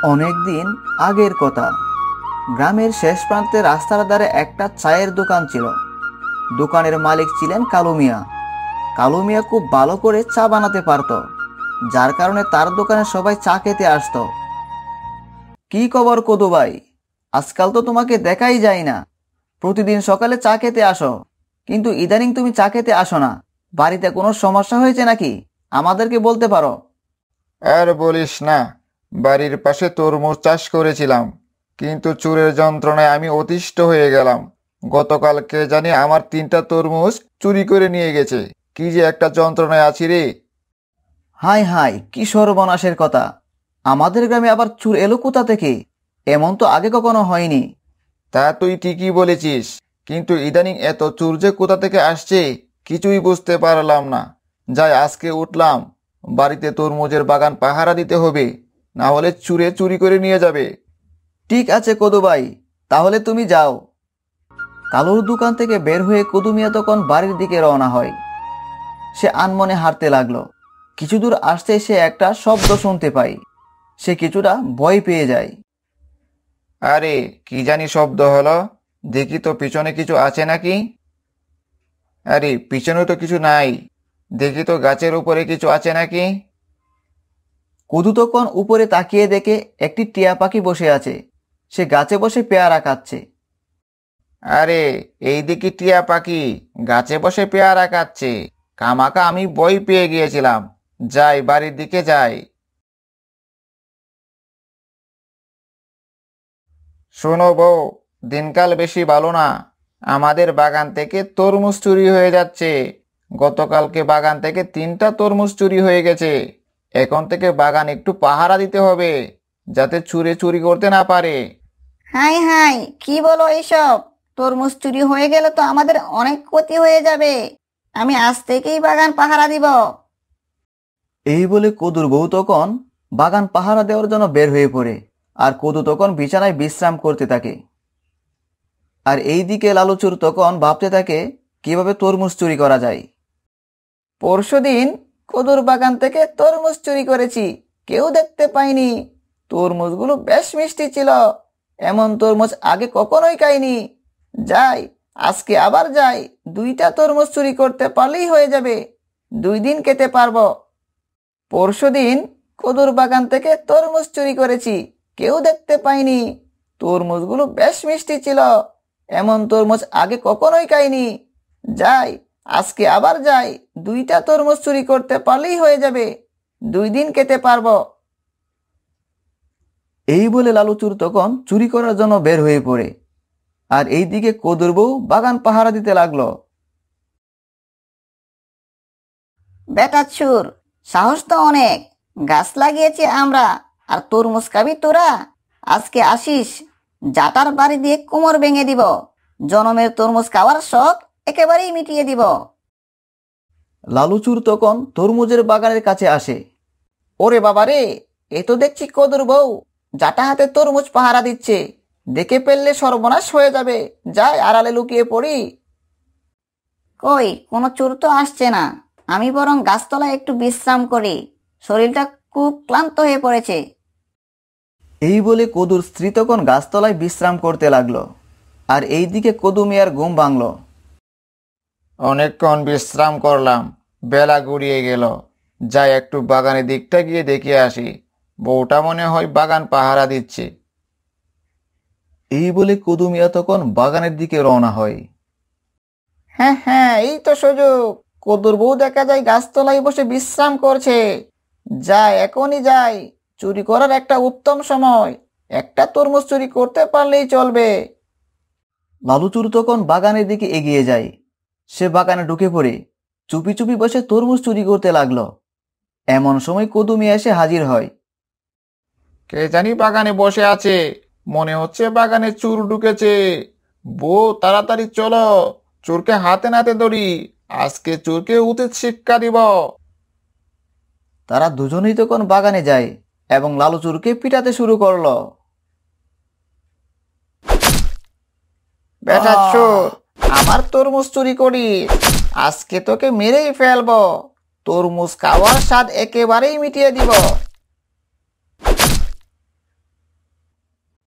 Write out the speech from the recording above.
অনেক দিন আগের কথা। গ্রামের শেষ প্রান্তে রাস্তার ধারে একটা চায়ের দোকান ছিল। দোকানের মালিক ছিলেন কালু মিয়া। কালু মিয়া খুব ভালো করে চা বানাতে পারত, যার কারণে তার দোকানে সবাই চা খেতে আসতো। কি খবর কদু ভাই, আজকাল তো তোমাকে দেখাই যায় না। প্রতিদিন সকালে চা খেতে আসো, কিন্তু ইদানিং তুমি চা খেতে আসো না। বাড়িতে কোনো সমস্যা হয়েছে নাকি? আমাদেরকে বলতে পারো। আর বলিস না, বাড়ির পাশে তরমুজ চাষ করেছিলাম, কিন্তু চোরের যন্ত্রণায় আমি অতিষ্ঠ হয়ে গেলাম। গতকালকে জানি আমার 3টা তরমুজ চুরি করে নিয়ে গেছে। কি যে একটা যন্ত্রণায় আছি রে। হাই হাই, কি সর্বনাশের কথা! আমাদের গ্রামে আবার চোর এলো কোথা থেকে? এমন তো আগে কখনো হয়নি। তা তুই ঠিকই বলেছিস, কিন্তু ইদানিং এত চোর যে কোথা থেকে আসছে কিছুই বুঝতে পারলাম না। যাই, আজকে উঠলাম, বাড়িতে তরমুজের বাগান পাহারা দিতে হবে, না হলে চুরে চুরি করে নিয়ে যাবে। ঠিক আছে কদু ভাই, তাহলে তুমি যাও। কালুর দোকান থেকে বের হয়ে কদু মিয়া তখন বাড়ির দিকে রওনা হয়। সে আনমনে হাঁটতে লাগলো। কিছু দূর আসতে সে একটা শব্দ শুনতে পায়। সে কিছুটা ভয় পেয়ে যায়। আরে, কি জানি শব্দ হলো, দেখি তো পিছনে কিছু আছে নাকি। আরে, পিছনে তো কিছু নাই, দেখি তো গাছের উপরে কিছু আছে নাকি। কদু তখন উপরে তাকিয়ে দেখে একটি টিয়া পাখি বসে আছে। সে গাছে বসে পেয়ারা খাচ্ছে। আরে, এই দেখি টিয়া পাখি গাছে বসে পেয়ারা খাচ্ছে। কামাকা আমি ভয় পেয়ে গিয়েছিলাম। যাই, বাড়ির দিকে যাই। শোনো বউ, দিনকাল বেশি ভালো না। আমাদের বাগান থেকে তরমুজ চুরি হয়ে যাচ্ছে। গতকালকে বাগান থেকে 3টা তরমুজ চুরি হয়ে গেছে। এখন থেকে বাগান একটু পাহারা দিতে হবে, যাতে চুরে চুরি করতে না পারে। হাই হাই, কি বলো এইসব? তরমুজ চুরি হয়ে গেলে তো আমাদের অনেক ক্ষতি হয়ে যাবে। আমি আজ থেকেই বাগান পাহারা দিব। এই বলে কদুর বউ তখন বাগান পাহারা দেওয়ার জন্য বের হয়ে পড়ে। আর কদু তখন বিছানায় বিশ্রাম করতে থাকে। আর এই দিকে লালুচুর তখন ভাবতে থাকে কিভাবে তরমুজ চুরি করা যায়। পরশুদিন কদুর বাগান থেকে তরমুজ চুরি করেছি, কেউ দেখতে পায়নি। তরমুজগুলো বেশ মিষ্টি ছিল, এমন তরমুজ আগে কখনোই খাইনি। যাই, আজকে আবার যাই, 2টা তরমুজ চুরি করতে পারলেই হয়ে যাবে, 2 দিন খেতে পারবো। পরশুদিন কদুর বাগান থেকে তরমুজ চুরি করেছি, কেউ দেখতে পায়নি। তরমুজগুলো বেশ মিষ্টি ছিল, এমন তরমুজ আগে কখনোই খাইনি। যাই, আজকে আবার যাই, 2টা তরমুজ চুরি করতে পারলেই হয়ে যাবে, 2 দিন খেতে পারবো। এই বলে লালুচুর তখন চুরি করার জন্য বের হয়ে পড়ে। আর এইদিকে কদুর বউ বাগান পাহারা দিতে লাগলো। বেটা চুর, সাহস তো অনেক। গাছ লাগিয়েছি আমরা, আর তরমুজ খাবি তোরা? আজকে আসিস, জাটার বাড়ি দিয়ে কোমর ভেঙে দিব। জনমের তরমুজ খাওয়ার শখ একেবারেই মিটিয়ে দিব। লালুচুর তখন তরমুজের বাগানের কাছে আসে। ওরে বাবা রে, এ তো দেখছি কদুর বউ জাটা হাতে তরমুজ পাহারা দিচ্ছে। দেখে ফেললে সর্বনাশ হয়ে যাবে, যাই আড়ালে লুকিয়ে পড়ি। কই, কোনো চোর তো আসছে না। আমি বরং গাছতলায় একটু বিশ্রাম করি, শরীরটা খুব ক্লান্ত হয়ে পড়েছে। এই বলে কদুর স্ত্রী তখন গাছতলায় বিশ্রাম করতে লাগলো। আর এইদিকে কদু মিয়ার ঘুম ভাঙল। অনেকক্ষণ বিশ্রাম করলাম, বেলা গড়িয়ে গেল। যাই, একটু বাগানের দিকটা গিয়ে দেখে আসি। বউটা মনে হয় বাগান পাহারা দিচ্ছে। এই বলে কদু মিয়া তখন বাগানের দিকে রওনা হয়। হ্যাঁ হ্যাঁ, এই তো সুযোগ। কদুর বউ দেখা যায় গাছতলায় বসে বিশ্রাম করছে। যাই, এখনই যাই, চুরি করার একটা উত্তম সময়। একটা তরমুজ চুরি করতে পারলেই চলবে। লালুচুর তখন বাগানের দিকে এগিয়ে যায়। সে বাগানে ঢুকে পড়ে চুপি চুপি বসে তরমুজ চুরি করতে লাগলো। এমন সময় কদু মিয়া এসে হাজির হয়। কে জানি বাগানে বসে আছে, মনে হচ্ছে বাগানে চোর ঢুকেছে। বউ, তাড়াতাড়ি চলো, চোরকে হাতে নাতে ধরি। আজকে চোরকে উচিত শিক্ষা দিব। তারা দুজনেই তখন বাগানে যায় এবং লালুচুরকে পিটাতে শুরু করলো। বেটা চোর, আমার তরমুজ চুরি করি, আজকে তোকে মেরেই ফেলবো। তরমুজ খাওয়ার স্বাদ একেবারেই মিটিয়ে দিব।